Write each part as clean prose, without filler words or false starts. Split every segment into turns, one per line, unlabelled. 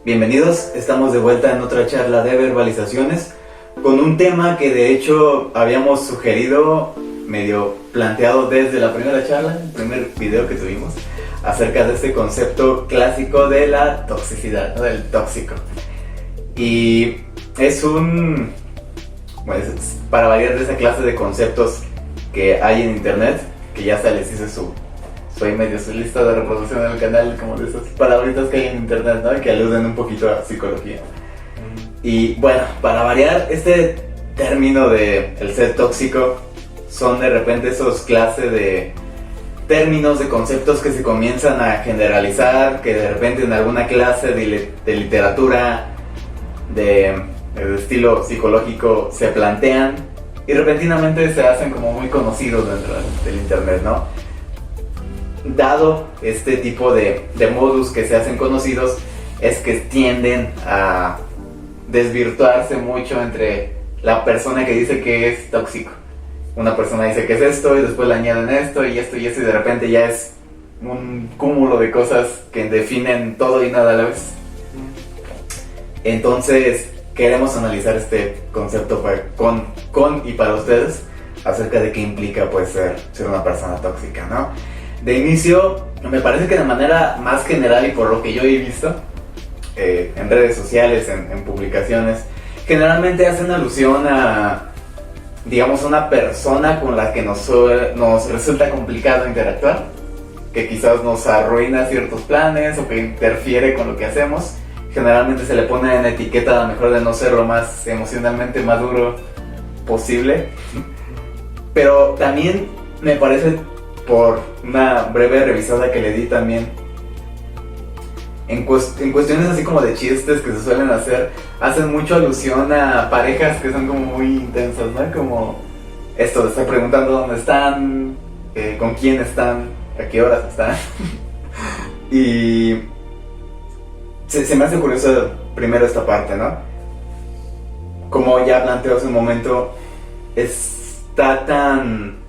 Bienvenidos, estamos de vuelta en otra charla de verbalizaciones con un tema que de hecho habíamos sugerido, medio planteado desde la primera charla, el primer video que tuvimos, acerca de este concepto clásico de la toxicidad, ¿no? Del tóxico. Y es para variar de esa clase de conceptos que hay en internet, que ya se les hice su lista de reproducción en el canal, como de esas palabritas que hay en internet, ¿no? Que aluden un poquito a psicología. Y bueno, para variar, este término de el ser tóxico son de repente esos clases de términos, de conceptos que se comienzan a generalizar, que de repente en alguna clase de literatura de estilo psicológico se plantean y repentinamente se hacen como muy conocidos dentro del internet, ¿no? Dado este tipo de modus que se hacen conocidos, es que tienden a desvirtuarse mucho entre la persona que dice que es tóxico. Una persona dice que es esto y después le añaden esto y esto y esto y de repente ya es un cúmulo de cosas que definen todo y nada a la vez. Entonces queremos analizar este concepto con y para ustedes acerca de qué implica pues ser una persona tóxica, ¿no? De inicio, me parece que de manera más general y por lo que yo he visto en redes sociales, en publicaciones, generalmente hacen alusión a, digamos, una persona con la que nos resulta complicado interactuar, que quizás nos arruina ciertos planes o que interfiere con lo que hacemos. Generalmente se le pone en etiqueta a lo mejor de no ser lo más emocionalmente maduro posible, pero también me parece, por una breve revisada que le di también, en cuestiones así como de chistes que se suelen hacer, hacen mucho alusión a parejas que son como muy intensas, ¿no? Como esto de estar preguntando dónde están, con quién están, a qué horas están. Y se me hace curioso primero esta parte, ¿no? Como ya planteó hace un momento, está tan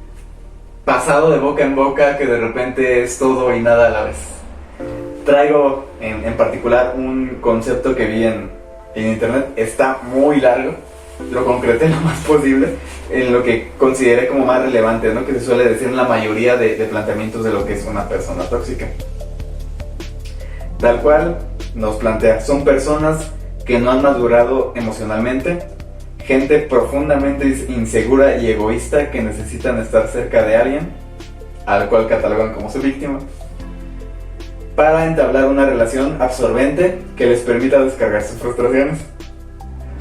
pasado de boca en boca que de repente es todo y nada a la vez. Traigo en particular un concepto que vi en internet, está muy largo, lo concreté lo más posible en lo que consideré como más relevante, ¿no? Que se suele decir en la mayoría de planteamientos de lo que es una persona tóxica. Tal cual nos plantea, son personas que no han madurado emocionalmente, gente profundamente insegura y egoísta que necesitan estar cerca de alguien, al cual catalogan como su víctima, para entablar una relación absorbente que les permita descargar sus frustraciones.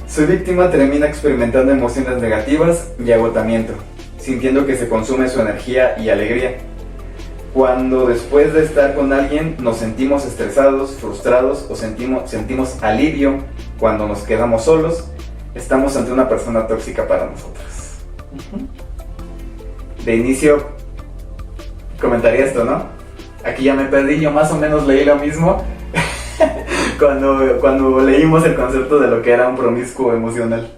Su víctima termina experimentando emociones negativas y agotamiento, sintiendo que se consume su energía y alegría. Cuando después de estar con alguien nos sentimos estresados, frustrados o sentimos alivio cuando nos quedamos solos, estamos ante una persona tóxica para nosotros. De inicio, comentaría esto, ¿no? Aquí ya me perdí, yo más o menos leí lo mismo cuando leímos el concepto de lo que era un promiscuo emocional.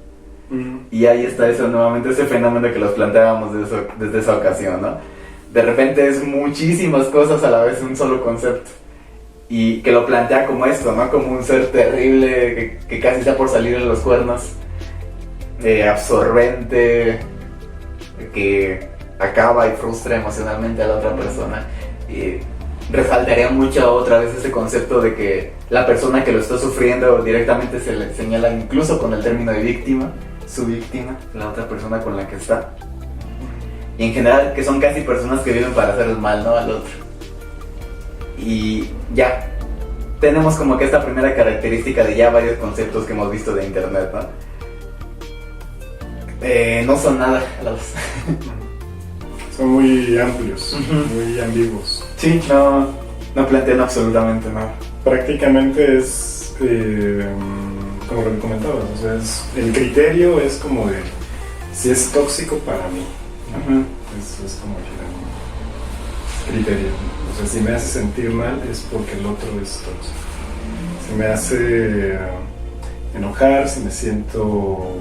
Y ahí está eso, nuevamente ese fenómeno que los planteábamos desde esa ocasión, ¿no? De repente es muchísimas cosas a la vez un solo concepto. Y que lo plantea como esto, ¿no? Como un ser terrible que casi está por salir en los cuernos. Absorbente, que acaba y frustra emocionalmente a la otra persona. Resaltaría mucho otra vez ese concepto de que la persona que lo está sufriendo directamente se le señala incluso con el término de víctima, su víctima, la otra persona con la que está. Y en general que son casi personas que viven para hacer el mal, ¿no? Al otro. Y ya, tenemos como que esta primera característica de ya varios conceptos que hemos visto de internet, ¿no? No son nada a la vez.
Son muy amplios, muy ambiguos.
Sí, no plantean absolutamente nada.
Prácticamente es, como lo comentabas, o sea, el criterio es como de si es tóxico para mí, ¿no? Eso es como criterio. O sea, si me hace sentir mal es porque el otro es tóxico. Si me hace enojar, si me siento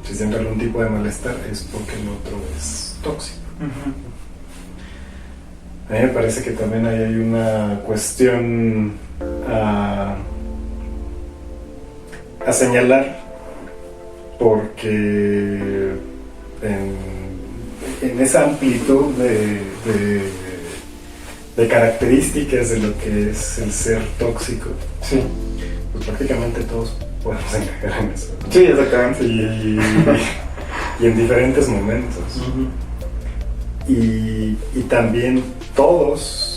si siento algún tipo de malestar es porque el otro es tóxico. A mí me parece que también ahí hay una cuestión a señalar, porque en esa amplitud de características de lo que es el ser tóxico,
Sí.
pues prácticamente todos podemos encajar en eso.
Sí, exactamente.
Y en diferentes momentos. Y también todas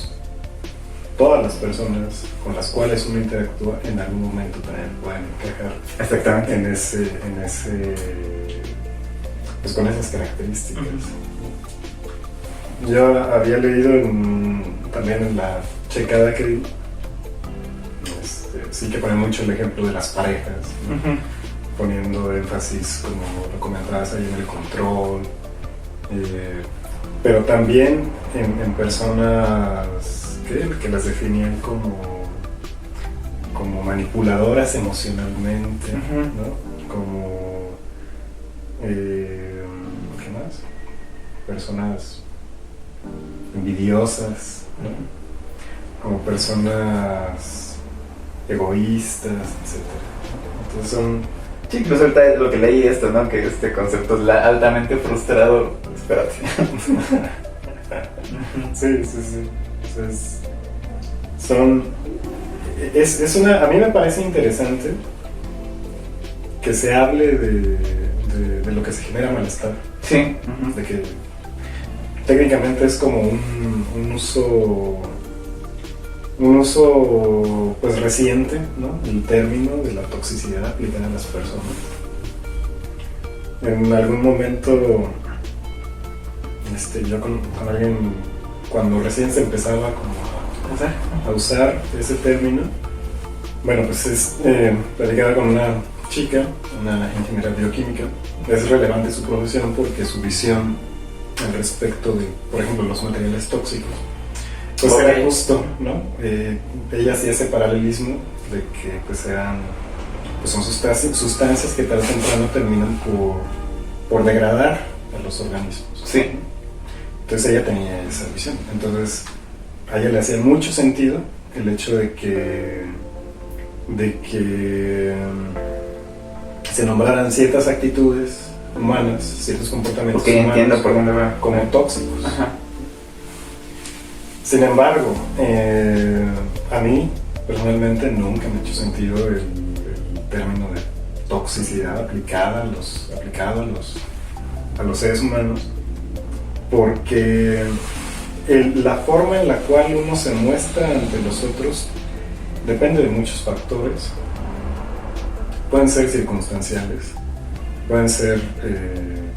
las personas con las cuales uno interactúa en algún momento también pueden encajar
Exactamente.
en ese pues con esas características. Yo había leído también en la checada que di, sí que pone mucho el ejemplo de las parejas, ¿no? Poniendo énfasis, como lo comentabas ahí, en el control, pero también en personas que las definían como manipuladoras emocionalmente, ¿no? Como ¿qué más? Personas envidiosas, ¿no? Como personas egoístas, etc. Entonces son...
Sí, incluso ahorita lo que leí esto, ¿no? Que este concepto es altamente frustrado. Espérate.
Sí. Entonces, a mí me parece interesante que se hable de lo que se genera malestar.
Sí.
De que técnicamente es como un uso pues reciente, ¿no? El término de la toxicidad aplicada a las personas. En algún momento yo con alguien, cuando recién se empezaba como a usar ese término, bueno, pues platicaba con una chica, una ingeniera bioquímica. Es relevante su profesión porque su visión al respecto de, por ejemplo, los materiales tóxicos, pues era justo, ¿no? Ella hacía ese paralelismo de que pues son sustancias que tarde o temprano terminan por degradar a los organismos.
Sí.
Entonces ella tenía esa visión. Entonces a ella le hacía mucho sentido el hecho de que se nombraran ciertas actitudes humanas, ciertos comportamientos
Porque
humanos,
entiendo por dónde va.
como tóxicos.
Ajá.
Sin embargo, a mí personalmente nunca me ha hecho sentido el término de toxicidad aplicado a los seres humanos, porque la forma en la cual uno se muestra ante los otros depende de muchos factores. Pueden ser circunstanciales, pueden ser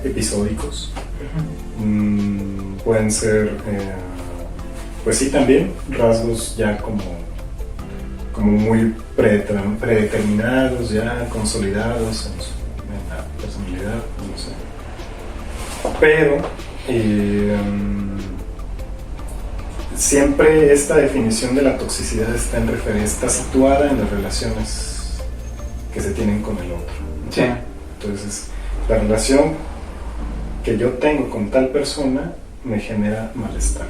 episódicos, pueden ser, pues sí, también rasgos ya como muy predeterminados, ya consolidados en la personalidad, no sé. Pero siempre esta definición de la toxicidad está situada en las relaciones que se tienen con el otro, ¿no?
Sí.
Entonces, la relación que yo tengo con tal persona me genera malestar.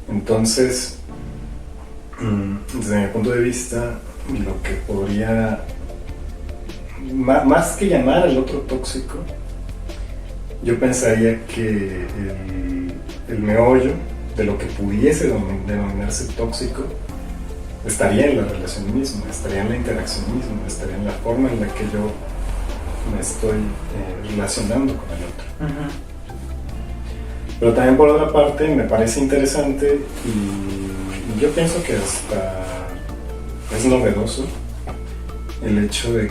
Entonces, desde mi punto de vista, lo que podría, más que llamar al otro tóxico, yo pensaría que el meollo de lo que pudiese denominarse tóxico estaría en la relación misma, estaría en la interacción misma, estaría en la forma en la que yo me estoy relacionando con el otro. Pero también, por otra parte, me parece interesante y yo pienso que hasta es novedoso el hecho de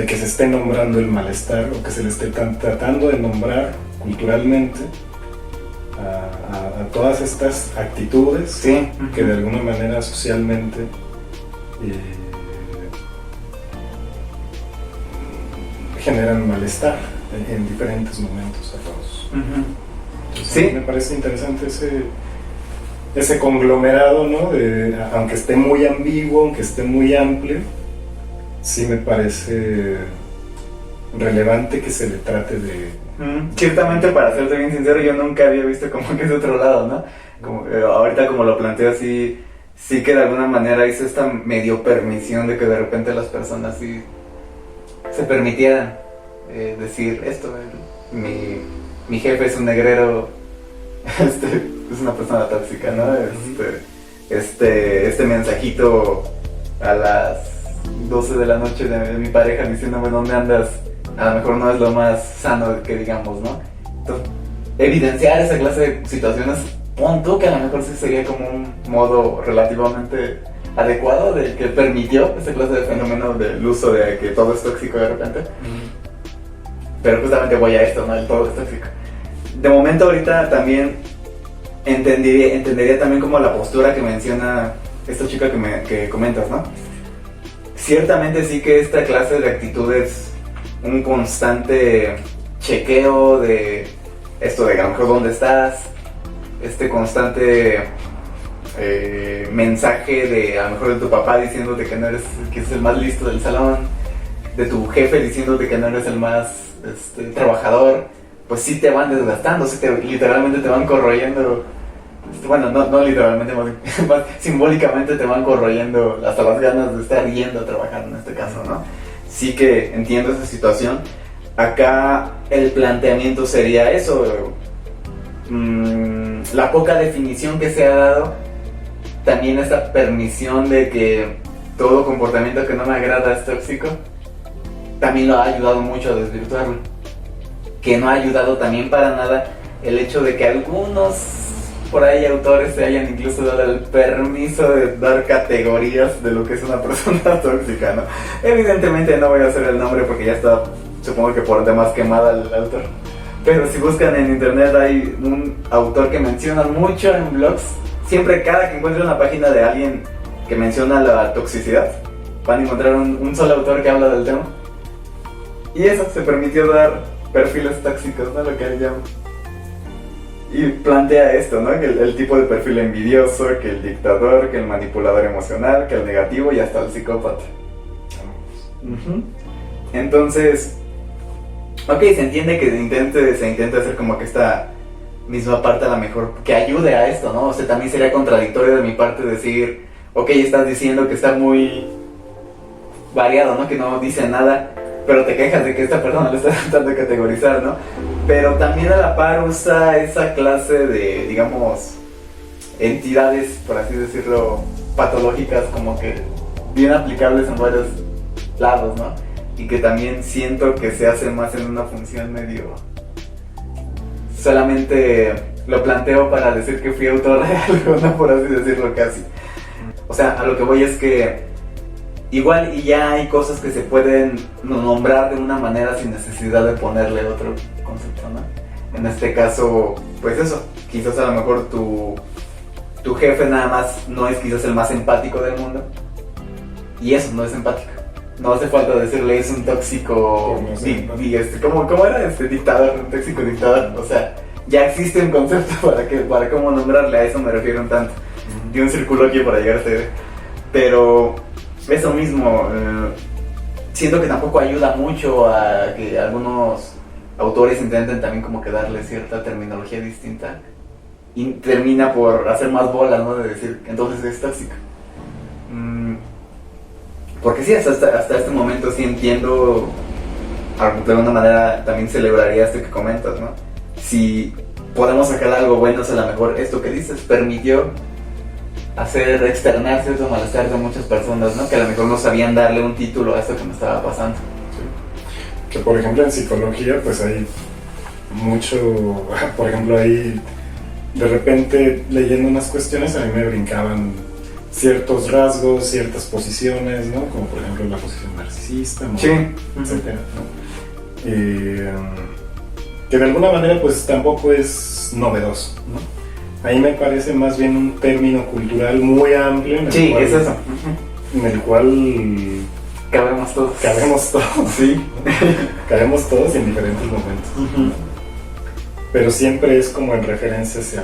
que se esté nombrando el malestar, o que se le esté tratando de nombrar culturalmente a todas estas actitudes,
Sí.
que de alguna manera socialmente generan malestar. en diferentes momentos a todos. Entonces,
Sí.
me parece interesante ese conglomerado, ¿no? Aunque esté muy ambiguo, aunque esté muy amplio, sí me parece relevante que se le trate de...
Ciertamente, para serte bien sincero, yo nunca había visto como que es otro lado, ¿no? Como, ahorita como lo planteo así, sí que de alguna manera hizo esta medio permisión de que de repente las personas sí se permitieran decir esto. Mi jefe es un negrero, es una persona tóxica, ¿no? Este mensajito a las 12 de la noche de mi pareja diciéndome dónde andas, a lo mejor no es lo más sano que digamos, ¿no? Entonces, evidenciar esa clase de situaciones, pon tú que a lo mejor sí sería como un modo relativamente adecuado de que permitió esa clase de fenómeno del uso de que todo es tóxico de repente. Pero justamente voy a esto, ¿no? El todo es tóxico. De momento ahorita también entendería también como la postura que menciona esta chica que comentas, ¿no? Ciertamente sí que esta clase de actitudes, un constante chequeo de esto de a lo mejor dónde estás, este constante mensaje de a lo mejor de tu papá diciéndote que no eres, que es el más listo del salón, de tu jefe diciéndote que no eres el más trabajador, pues sí te van desgastando, sí literalmente te van corroyendo. Bueno, no literalmente, más simbólicamente te van corroyendo hasta las ganas de estar yendo a trabajar en este caso, ¿no? Sí que entiendo esa situación. Acá el planteamiento sería eso, la poca definición que se ha dado, también esta permisión de que todo comportamiento que no me agrada es tóxico, también lo ha ayudado mucho a desvirtuarlo. Que no ha ayudado también para nada el hecho de que algunos por ahí autores se hayan incluso dado el permiso de dar categorías de lo que es una persona tóxica, ¿no? Evidentemente no voy a hacer el nombre porque ya está, supongo que por demás quemada el autor. Pero si buscan en internet hay un autor que mencionan mucho en blogs. Siempre cada que encuentren una página de alguien que menciona la toxicidad, van a encontrar un solo autor que habla del tema. Y eso, se permitió dar perfiles tóxicos, ¿no? Lo que él llama. Y plantea esto, ¿no? Que el tipo de perfil envidioso, que el dictador, que el manipulador emocional, que el negativo y hasta el psicópata. Entonces, ok, se entiende que se intenta hacer como que esta misma parte a lo mejor que ayude a esto, ¿no? O sea, también sería contradictorio de mi parte decir, ok, estás diciendo que está muy variado, ¿no? Que no dice nada, pero te quejas de que esta persona lo está tratando de categorizar, ¿no? Pero también a la par usa esa clase de, digamos, entidades, por así decirlo, patológicas, como que bien aplicables en varios lados, ¿no? Y que también siento que se hace más en una función medio... Solamente lo planteo para decir que fui autor de algo, ¿no? Por así decirlo casi. O sea, a lo que voy es que igual y ya hay cosas que se pueden nombrar de una manera sin necesidad de ponerle otro concepto, ¿no? En este caso, pues eso, quizás a lo mejor tu jefe nada más no es quizás el más empático del mundo. Y eso, no es empático. No hace falta decirle es un tóxico, ¿cómo era? Dictador, un tóxico dictador. O sea, ya existe un concepto para cómo nombrarle, a eso me refiero un tanto. De un circuloquio para llegar a ser. Pero eso mismo, siento que tampoco ayuda mucho a que algunos autores intenten también como que darle cierta terminología distinta y termina por hacer más bolas, ¿no? De decir, entonces es tóxico. Porque sí, hasta este momento sí entiendo, de alguna manera también celebraría esto que comentas, ¿no? Si podemos sacar algo bueno, es a lo mejor esto que dices, permitió externar cierto malestar de muchas personas, ¿no? Que a lo mejor no sabían darle un título a esto que me estaba pasando.
Sí. Que por ejemplo en psicología pues hay mucho, por ejemplo ahí de repente leyendo unas cuestiones a mí me brincaban ciertos rasgos, ciertas posiciones, ¿no? Como por ejemplo la posición narcisista, ¿no?
Sí.
Etcétera, ¿no? Que de alguna manera pues tampoco es novedoso, ¿no? Ahí me parece más bien un término cultural muy amplio en el
Sí,
cual,
es eso.
en el cual
Cabemos todos.
Cabemos todos, sí. Cabemos todos en diferentes momentos.
Uh-huh.
Pero siempre es como en referencia hacia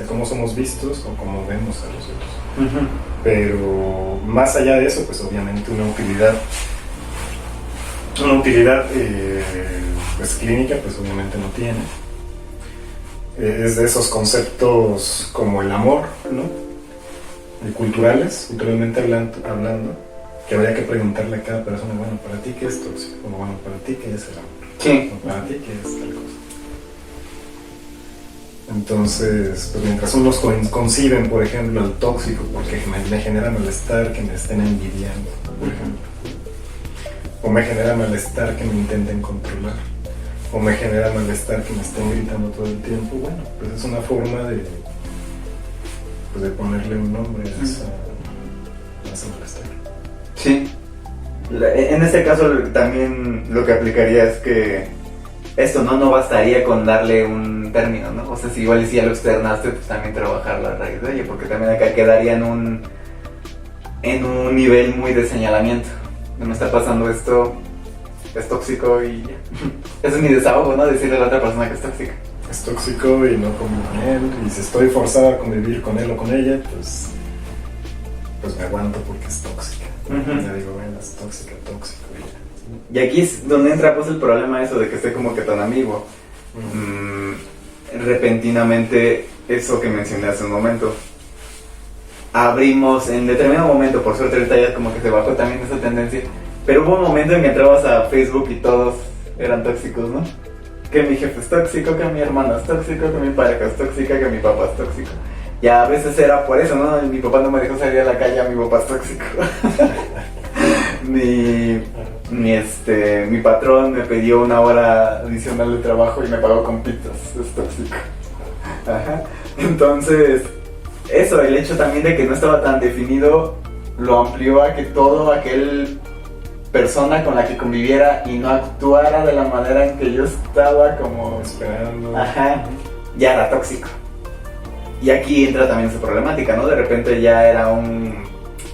cómo somos vistos o cómo vemos a los otros.
Uh-huh.
Pero más allá de eso, pues obviamente una utilidad pues clínica, pues obviamente no tiene. Es de esos conceptos como el amor, ¿no? Y culturalmente hablando, que habría que preguntarle a cada persona, bueno, ¿para ti qué es tóxico? O bueno, ¿para ti qué es el amor?
Sí.
O ¿para ti qué es tal cosa? Entonces, pues mientras unos conciben, por ejemplo, al tóxico porque me genera malestar que me estén envidiando, por ejemplo, o me genera malestar que me intenten controlar, o me genera malestar que me estén gritando todo el tiempo, bueno, pues es una forma de ponerle un nombre a ese malestar.
Sí. En este caso también lo que aplicaría es que esto no bastaría con darle un término, ¿no? O sea, si igual si ya lo externaste, pues también trabajar la raíz de ello, porque también acá quedaría en un nivel muy de señalamiento. No me está pasando esto, es tóxico y ya. Ese es mi desahogo, ¿no? Decirle a la otra persona que es tóxica.
Es tóxico y no convivo con él, y si estoy forzado a convivir con él o con ella, pues me aguanto porque es tóxica.
Uh-huh.
Ya digo, bueno, es tóxico y ya.
Y aquí es donde entra pues el problema eso de que esté como que tan ambiguo. Repentinamente, eso que mencioné hace un momento, abrimos en determinado momento, por suerte ahorita ya como que se bajó también esa tendencia, pero hubo un momento en que entrabas a Facebook y todos eran tóxicos, ¿no? Que mi jefe es tóxico, que mi hermano es tóxico, que mi pareja es tóxica, que mi papá es tóxico. Y a veces era por eso, ¿no? Mi papá no me dejó salir a la calle, mi papá es tóxico. Mi patrón me pidió una hora adicional de trabajo y me pagó con pizzas, es tóxico. Ajá. Entonces, eso, el hecho también de que no estaba tan definido, lo amplió a que todo aquel persona con la que conviviera y no actuara de la manera en que yo estaba como
esperando.
Ajá, ya era tóxico. Y aquí entra también esa problemática, ¿no? De repente ya era un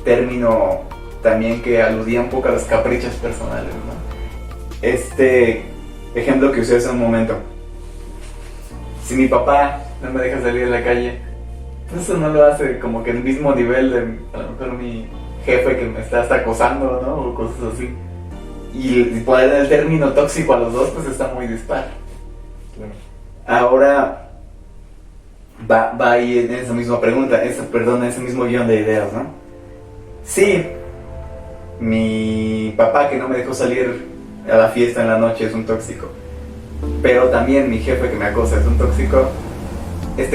término también que aludía un poco a los caprichos personales, ¿no? Este ejemplo que usé hace un momento. Si mi papá no me deja salir a la calle, pues eso no lo hace como que el mismo nivel de a lo mejor mi jefe que me está hasta acosando, ¿no? O cosas así. Y poner el término tóxico a los dos, pues está muy dispar.
Claro.
Ahora va ahí en esa misma pregunta, ese mismo guión de ideas, ¿no? Sí, mi papá que no me dejó salir a la fiesta en la noche es un tóxico, pero también mi jefe que me acosa es un tóxico.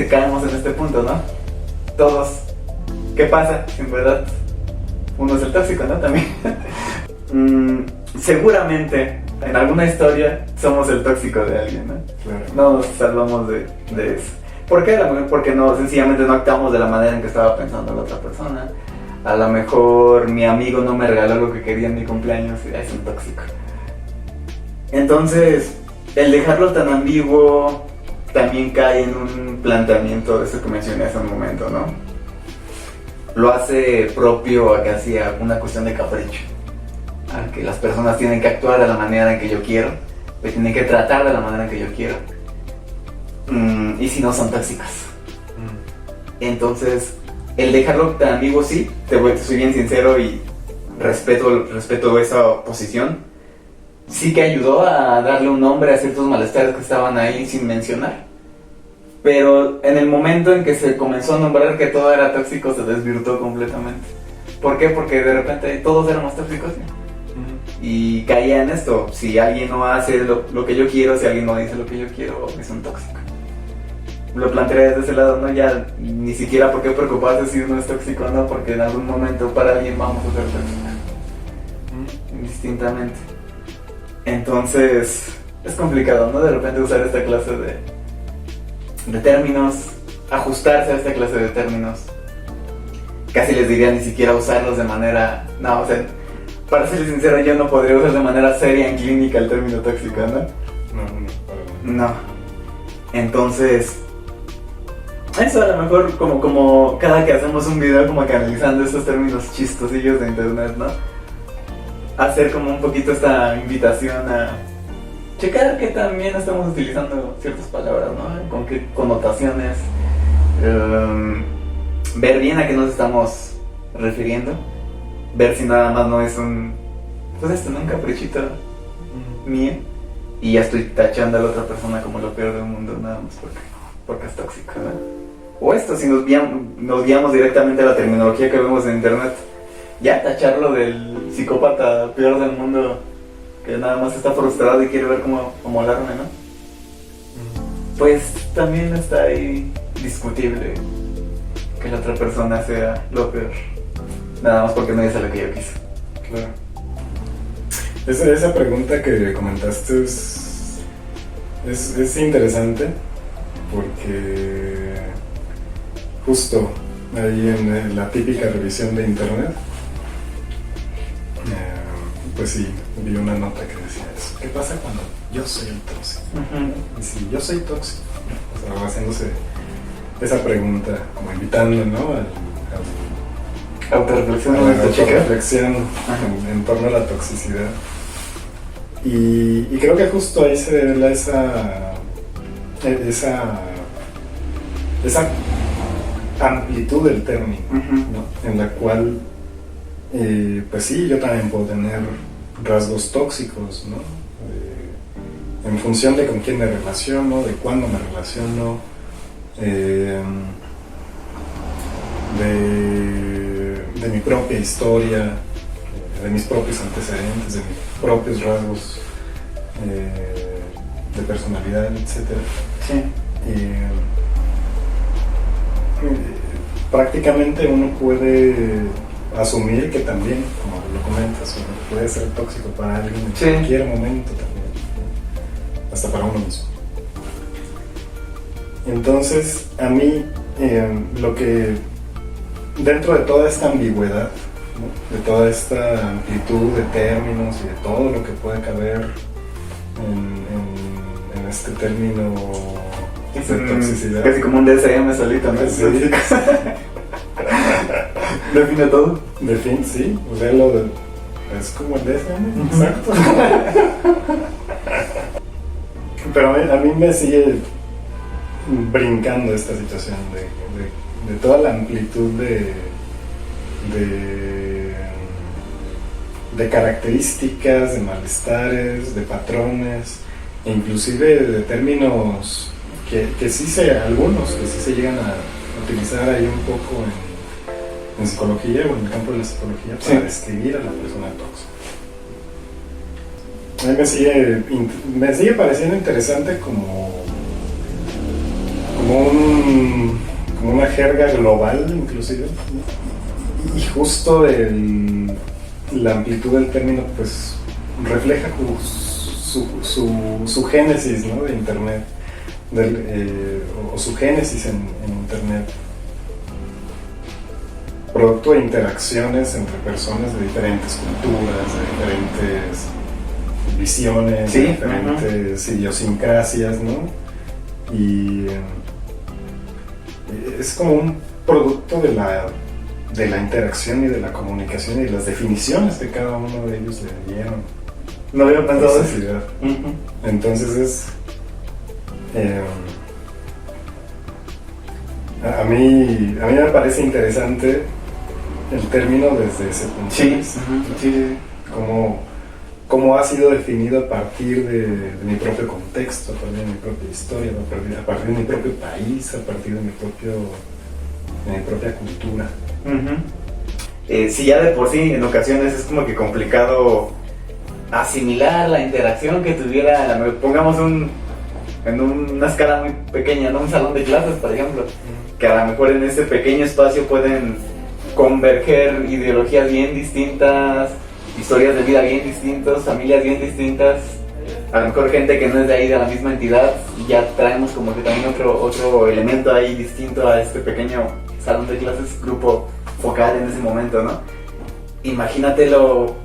Caemos en este punto, ¿no? Todos. ¿Qué pasa? En verdad, uno es el tóxico, ¿no? También. Seguramente en alguna historia somos el tóxico de alguien, ¿no?
Claro.
No nos salvamos de eso. ¿Por qué? Porque sencillamente no actuamos de la manera en que estaba pensando la otra persona. A lo mejor mi amigo no me regaló lo que quería en mi cumpleaños y es un tóxico. Entonces, el dejarlo tan ambiguo también cae en un planteamiento de eso que mencioné hace un momento, ¿no? Lo hace propio a casi a una cuestión de capricho. A que las personas tienen que actuar de la manera en que yo quiero, que tienen que tratar de la manera en que yo quiero. Y si no, son tóxicos. Entonces, el dejarlo tan ambiguo, sí, soy bien sincero y respeto esa posición. Sí que ayudó a darle un nombre a ciertos malestares que estaban ahí sin mencionar. Pero en el momento en que se comenzó a nombrar que todo era tóxico, se desvirtuó completamente. ¿Por qué? Porque de repente todos éramos tóxicos, ¿sí? Y caía en esto: si alguien no hace lo que yo quiero, si alguien no dice lo que yo quiero, es un tóxico. Lo planteé desde ese lado, ¿no? Ya ni siquiera por qué preocuparse si uno es tóxico o no, porque en algún momento para alguien vamos a ser tóxicos, indistintamente. Entonces, es complicado, ¿no? De repente usar esta clase de términos, ajustarse a esta clase de términos. Casi les diría ni siquiera usarlos de manera... No, o sea, para ser sincero, yo no podría usar de manera seria en clínica el término tóxico, ¿no? No. Entonces, eso a lo mejor como cada que hacemos un video como que analizando estos términos chistosillos de internet, ¿no? hacer como un poquito esta invitación a checar que también estamos utilizando ciertas palabras, ¿no? Con qué connotaciones, ver bien a qué nos estamos refiriendo, ver si nada más no es un caprichito mío y ya estoy tachando a la otra persona como lo peor del mundo nada más porque es tóxico, ¿no? O esto, si nos guiamos directamente a la terminología que vemos en internet, ya tacharlo del psicópata peor del mundo que nada más está frustrado y quiere ver cómo alarme, ¿no? Pues también está ahí discutible que la otra persona sea lo peor, nada más porque no hizo lo que yo quise.
Claro. Esa pregunta que comentaste es interesante porque justo ahí en la típica revisión de internet, pues sí, vi una nota que decía eso. ¿Qué pasa cuando yo soy el tóxico? Y si yo soy tóxico, o sea, haciéndose esa pregunta, como invitando, ¿no?
Autorreflexión
a
de
la
esta chica.
autorreflexión en torno a la toxicidad. Y creo que justo ahí se revela esa amplitud del término, ¿no? En la cual, pues sí, yo también puedo tener rasgos tóxicos, ¿no? En función de con quién me relaciono, de cuándo me relaciono, de mi propia historia, de mis propios antecedentes, de mis propios rasgos de personalidad, etc.
Sí.
Prácticamente uno puede asumir que también, como lo comentas, uno puede ser tóxico para alguien en cualquier momento también, hasta para uno mismo. Entonces, a mí, lo que dentro de toda esta ambigüedad, ¿no? De toda esta amplitud de términos y de todo lo que puede caber en este término de toxicidad.
Casi como un DSM solito, ¿no?
Sí.
Define todo.
Sí, o sea, es como el DSM, exacto. Pero a mí me sigue brincando esta situación de toda la amplitud de características, de malestares, de patrones, e inclusive de términos que algunos que sí se llegan a utilizar ahí un poco en psicología o en el campo de la psicología para describir a la persona tóxica. A mí me sigue pareciendo interesante como una jerga global, inclusive, y justo la amplitud del término pues refleja su génesis, ¿no? De internet, o su génesis en internet, producto de interacciones entre personas de diferentes culturas, de diferentes visiones, de diferentes idiosincrasias, ¿no? Y es como un producto de la interacción y de la comunicación y de las definiciones que cada uno de ellos le dieron.
No había pensado eso.
Entonces a mí me parece interesante el término desde ese punto de vista. Cómo ha sido definido a partir de mi propio contexto, a partir de mi propia historia, a partir de mi propio país, a partir de mi propia cultura.
Si ya de por sí en ocasiones es como que complicado asimilar la interacción que tuviera, pongamos en una escala muy pequeña, ¿no? Un salón de clases, por ejemplo, que a lo mejor en ese pequeño espacio pueden converger ideologías bien distintas, historias de vida bien distintas, familias bien distintas, a lo mejor gente que no es de ahí, de la misma entidad, y ya traemos como que también otro elemento ahí distinto a este pequeño salón de clases, grupo focal en ese momento, ¿no? Imagínatelo,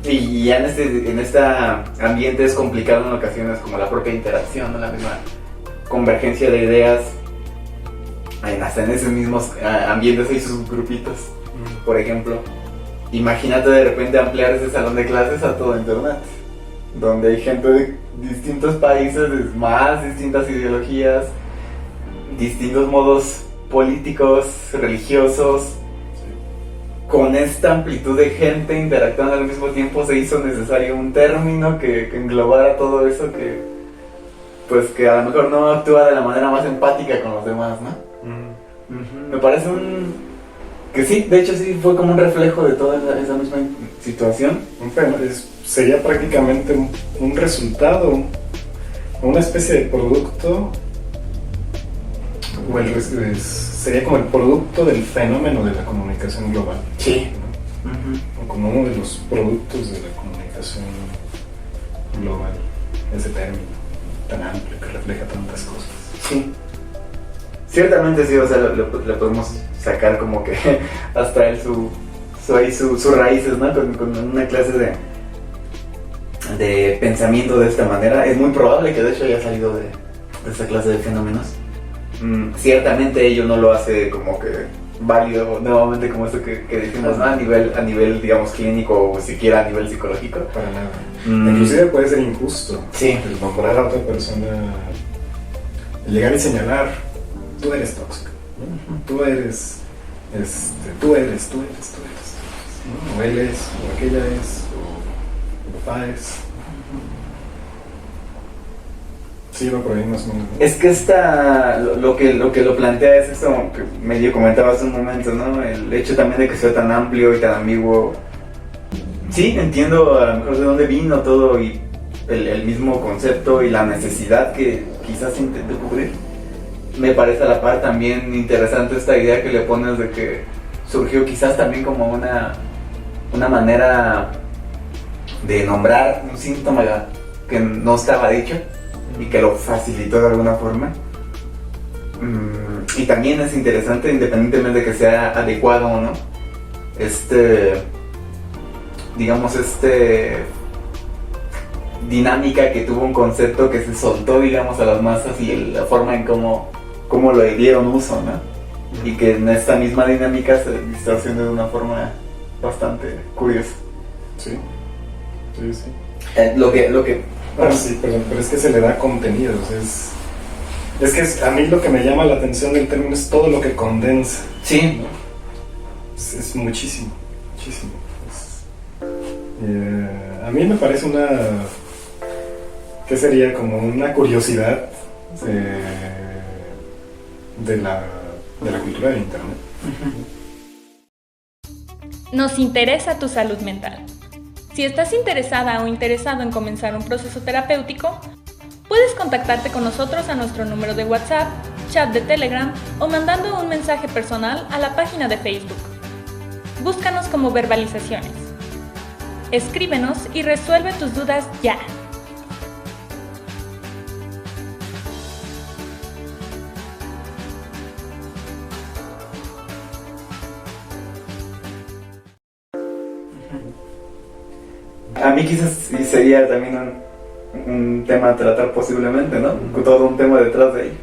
y ya en este ambiente es complicado en ocasiones, como la propia interacción, ¿no? La misma convergencia de ideas, hasta en esos mismos ambientes hay sus grupitos, por ejemplo. imagínate de repente ampliar ese salón de clases a todo internet, donde hay gente de distintos países, de más distintas ideologías, distintos modos políticos, religiosos. Con esta amplitud de gente interactuando al mismo tiempo se hizo necesario un término que englobara todo eso, que pues que a lo mejor no actúa de la manera más empática con los demás, ¿no? Me parece que sí, de hecho sí fue como un reflejo de toda esa misma situación.
Bueno, sería prácticamente un resultado, una especie de producto, sería como el producto del fenómeno de la comunicación global.
Sí.
¿No? O como uno de los productos de la comunicación global, ese término tan amplio que refleja tantas cosas.
Sí. Ciertamente sí, o sea, le podemos sacar como que hasta él sus raíces, ¿no? Con una clase de pensamiento de esta manera. Es muy probable que de hecho haya salido de esta clase de fenómenos. Ciertamente ello no lo hace como que válido nuevamente como esto que dijimos, ¿no? A nivel digamos clínico o siquiera a nivel psicológico.
Para nada. Inclusive puede ser injusto.
Sí.
El comparar a otra persona, el llegar y señalar, tú eres tóxico, tú eres, tú eres, ¿no? O él es, o aquella es, o tu papá es. Sí, va por ahí más o menos, ¿no?
Es que lo que lo plantea es esto que medio comentaba hace un momento, ¿no? El hecho también de que sea tan amplio y tan ambiguo. Sí, entiendo a lo mejor de dónde vino todo y el mismo concepto y la necesidad que quizás se intentó cubrir. Me parece a la par también interesante esta idea que le pones de que surgió quizás también como una manera de nombrar un síntoma que no estaba dicho y que lo facilitó de alguna forma. Y también es interesante, independientemente de que sea adecuado o no, dinámica que tuvo un concepto que se soltó, digamos, a las masas y la forma en cómo lo dieron uso, ¿no? Y que en esta misma dinámica se distorsiona de una forma bastante curiosa.
Sí, sí, sí.
Sí,
perdón, pero es que se le da contenido. Es que a mí lo que me llama la atención del término es todo lo que condensa.
Sí.
¿No? Es muchísimo, muchísimo. A mí me parece ¿qué sería? Como una curiosidad de la cultura de internet.
Nos interesa tu salud mental. Si estás interesada o interesado en comenzar un proceso terapéutico, puedes contactarte con nosotros a nuestro número de WhatsApp, chat de Telegram o mandando un mensaje personal a la página de Facebook. Búscanos como Verbalizaciones. Escríbenos y resuelve tus dudas ya.
A mí quizás sería también un tema a tratar posiblemente, ¿no? Todo un tema detrás de ello.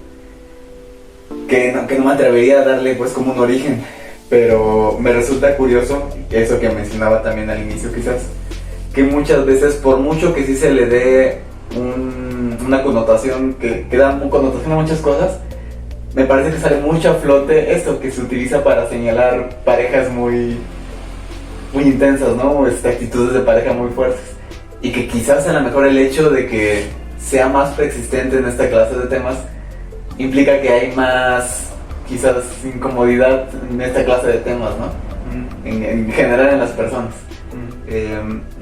Que no me atrevería a darle pues como un origen, pero me resulta curioso, eso que mencionaba también al inicio quizás, que muchas veces por mucho que sí se le dé una connotación, que da connotación a muchas cosas, me parece que sale mucho a flote esto que se utiliza para señalar parejas muy intensas, ¿no? Actitudes de pareja muy fuertes. Y que quizás a lo mejor el hecho de que sea más preexistente en esta clase de temas implica que hay más, quizás, incomodidad en esta clase de temas, ¿no? En general en las personas.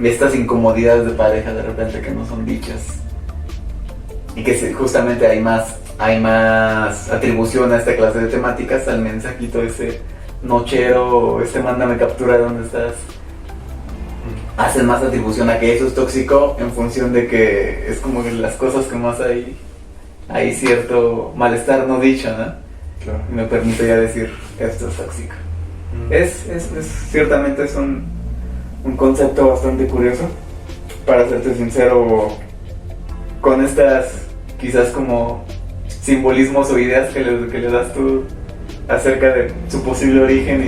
Estas incomodidades de pareja de repente que no son dichas. Y que justamente hay más atribución a esta clase de temáticas, al mensajito ese nochero, mándame captura de dónde estás. Hacen más atribución a que eso es tóxico en función de que es como que las cosas que más hay cierto malestar no dicho, ¿no?
Claro.
Y me permite ya decir que esto es tóxico. Ciertamente es un concepto bastante curioso, para serte sincero, con estas quizás como simbolismos o ideas que le das tú acerca de su posible origen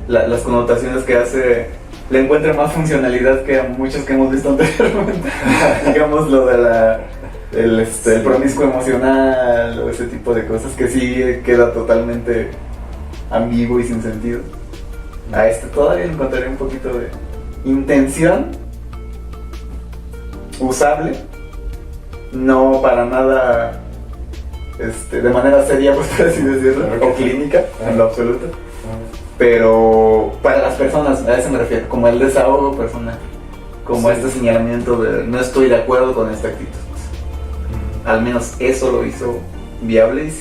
las connotaciones que hace, le encuentre más funcionalidad que a muchos que hemos visto anteriormente. Digamos lo de el promiscuo emocional o ese tipo de cosas que sí queda totalmente ambiguo y sin sentido. A todavía encontraré un poquito de intención usable, no para nada de manera seria, pues por así decirlo, o clínica en lo absoluto, pero para las personas, a eso me refiero, como el desahogo personal, como este señalamiento de no estoy de acuerdo con esta actitud. Al menos eso lo hizo viable, y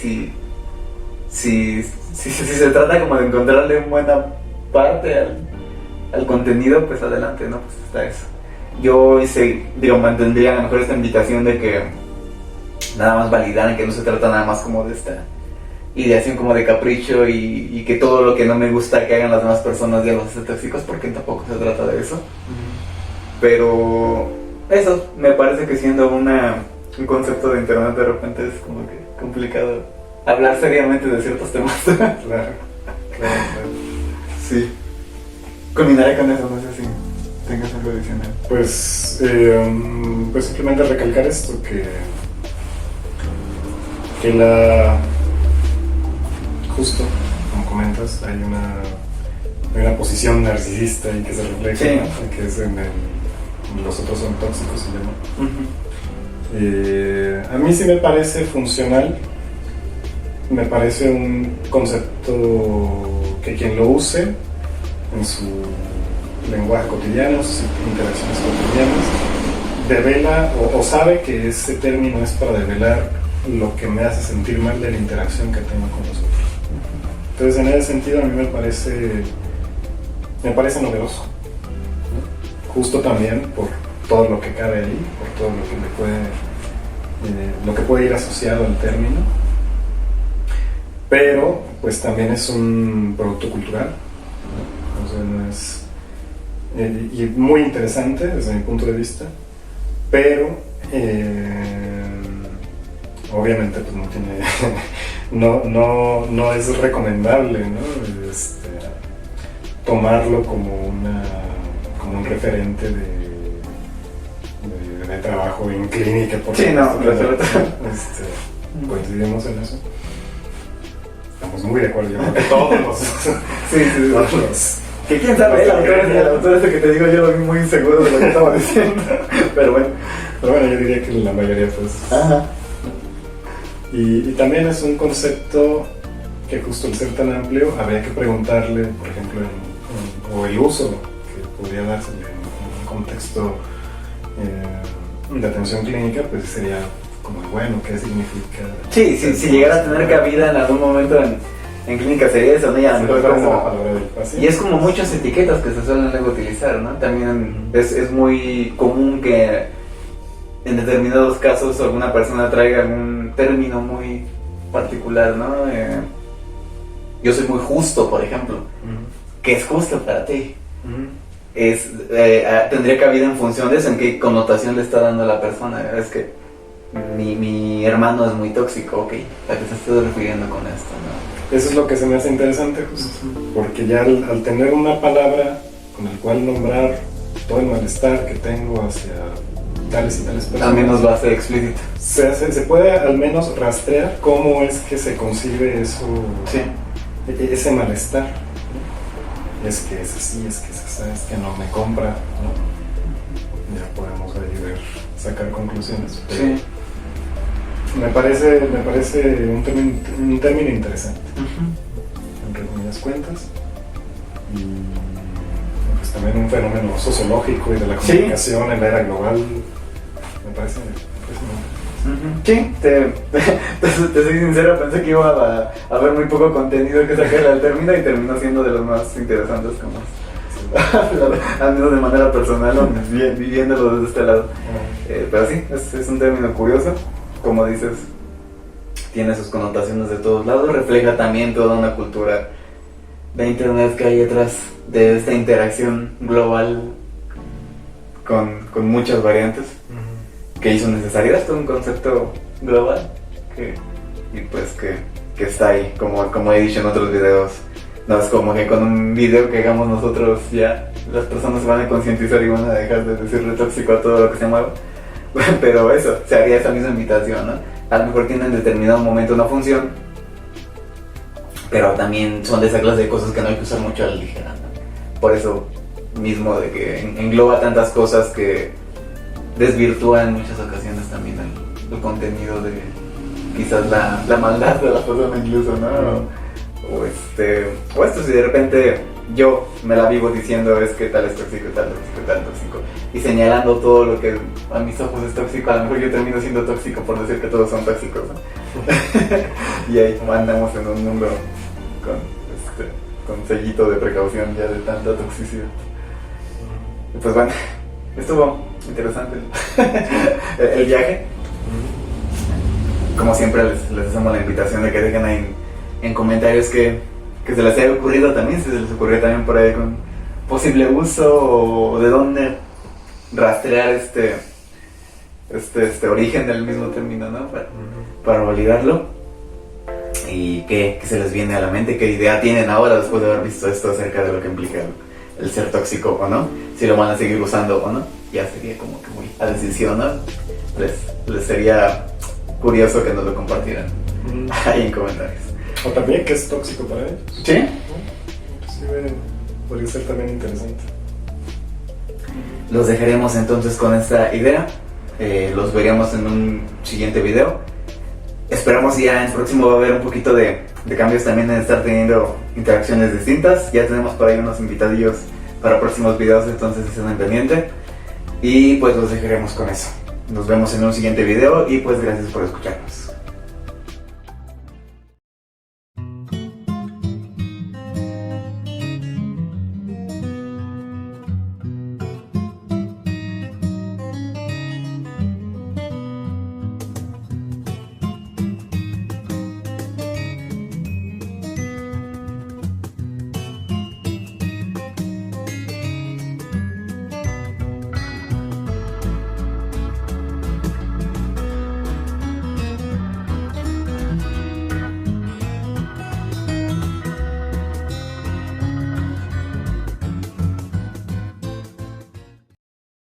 si se trata como de encontrarle buena parte al contenido, pues adelante, ¿no? Pues está eso. Yo mantendría a lo mejor esta invitación de que nada más validaran que no se trata nada más como de esta ideación como de capricho y que todo lo que no me gusta que hagan las demás personas ya los hace tóxicos, porque tampoco se trata de eso. Pero eso, me parece que siendo un concepto de internet de repente es como que complicado hablar seriamente de ciertos temas.
Claro.
Sí. Culminaré con eso, no sé si tengas algo adicional.
Pues simplemente recalcar esto, que justo como comentas, hay una posición narcisista y que se refleja,
sí,
¿no? Que es los otros son tóxicos, se llama. A mí sí me parece funcional, me parece un concepto que quien lo use en su lenguaje cotidiano, sus interacciones cotidianas, devela o sabe que ese término es para develar lo que me hace sentir mal de la interacción que tengo con los otros. Entonces, en ese sentido, a mí me parece novedoso, ¿no? Justo también por todo lo que cabe ahí, por todo lo que puede ir asociado al término, pero pues también es un producto cultural, ¿no? O sea, no es y muy interesante desde mi punto de vista, pero obviamente pues no es recomendable, ¿no? Tomarlo como un referente de trabajo en clínica, por
sí, no,
coincidimos en eso. Estamos muy de acuerdo, yo creo que todos los
todos los que quién sabe, el autor que te digo, yo lo vi muy inseguro de lo que estaba diciendo. Pero bueno,
yo diría que la mayoría pues.
Ajá.
Y también es un concepto que justo al ser tan amplio habría que preguntarle, por ejemplo, o el uso que podría darse en un contexto de atención clínica, pues sería como, bueno, ¿qué significa?
Sí, si llegara a tener cabida en algún momento en clínica sería eso, ¿no? Y a lo mejor y es como muchas etiquetas que se suelen luego utilizar, ¿no? También es muy común que en determinados casos alguna persona traiga algún término muy particular, ¿no? Yo soy muy justo, por ejemplo. ¿Qué es justo para ti? Tendría cabida en función de eso, en qué connotación le está dando a la persona. Es que mi hermano es muy tóxico, ok, ¿a qué te estás refiriendo con esto, no?
Eso es lo que se me hace interesante, justo, porque ya al tener una palabra con el cual nombrar todo el malestar que tengo hacia tales y tales personas,
al menos va a ser explícito.
Se puede al menos rastrear cómo es que se concibe eso,
sí,
ese malestar, ¿no? Es que es así, es que es así, es que no me compra, ¿no? Ya podemos ahí sacar conclusiones, pero
sí.
Me parece un término interesante, en resumidas cuentas, y pues también un fenómeno sociológico y de la comunicación en la era global. Me parece
Sí, te soy sincero, pensé que iba a haber muy poco contenido que sacarle al término y terminó siendo de los más interesantes, como al menos de manera personal, ¿no? Viviéndolo desde este lado. Pero sí, es un término curioso, como dices, tiene sus connotaciones de todos lados, refleja también toda una cultura de internet que hay detrás de esta interacción global con muchas variantes, que hizo necesario esto, un concepto global que está ahí, como he dicho en otros videos, No es como que con un video que hagamos nosotros ya las personas se van a concientizar y van a dejar de decirle tóxico a todo lo que se mueva. Pero eso, se haría esa misma invitación, ¿no? A lo mejor tienen en determinado momento una función, pero también son de esa clase de cosas que no hay que usar mucho a la ligera, ¿no? Por eso mismo de que engloba tantas cosas que desvirtúa en muchas ocasiones también el contenido de quizás la maldad de la persona incluso, ¿no? O esto, si de repente yo me la vivo diciendo es que tal es tóxico, tal tóxico, tal tóxico, y señalando todo lo que a mis ojos es tóxico, a lo mejor yo termino siendo tóxico por decir que todos son tóxicos, ¿no? Y ahí andamos en un mundo con sellito de precaución ya de tanta toxicidad. Y pues bueno, estuvo interesante el viaje. Como siempre les hacemos la invitación de que dejen ahí en comentarios que se les haya ocurrido también, si se les ocurrió también por ahí con posible uso o de dónde rastrear este origen del mismo término, ¿no? Para validarlo. Y qué se les viene a la mente, qué idea tienen ahora después de haber visto esto acerca de lo que implica el ser tóxico o no, si lo van a seguir usando o no. Ya sería como que muy a decisión, ¿no? Les sería curioso que nos lo compartieran ahí en comentarios.
O también que es tóxico para ellos.
¿Sí?
Inclusive podría ser también interesante.
Los dejaremos entonces con esta idea. Los veríamos en un siguiente video. Esperamos ya en el próximo va a haber un poquito de cambios también en estar teniendo interacciones distintas. Ya tenemos por ahí unos invitadillos para próximos videos, entonces estén en pendiente. Y pues los dejaremos con eso. Nos vemos en un siguiente video y pues gracias por escucharnos.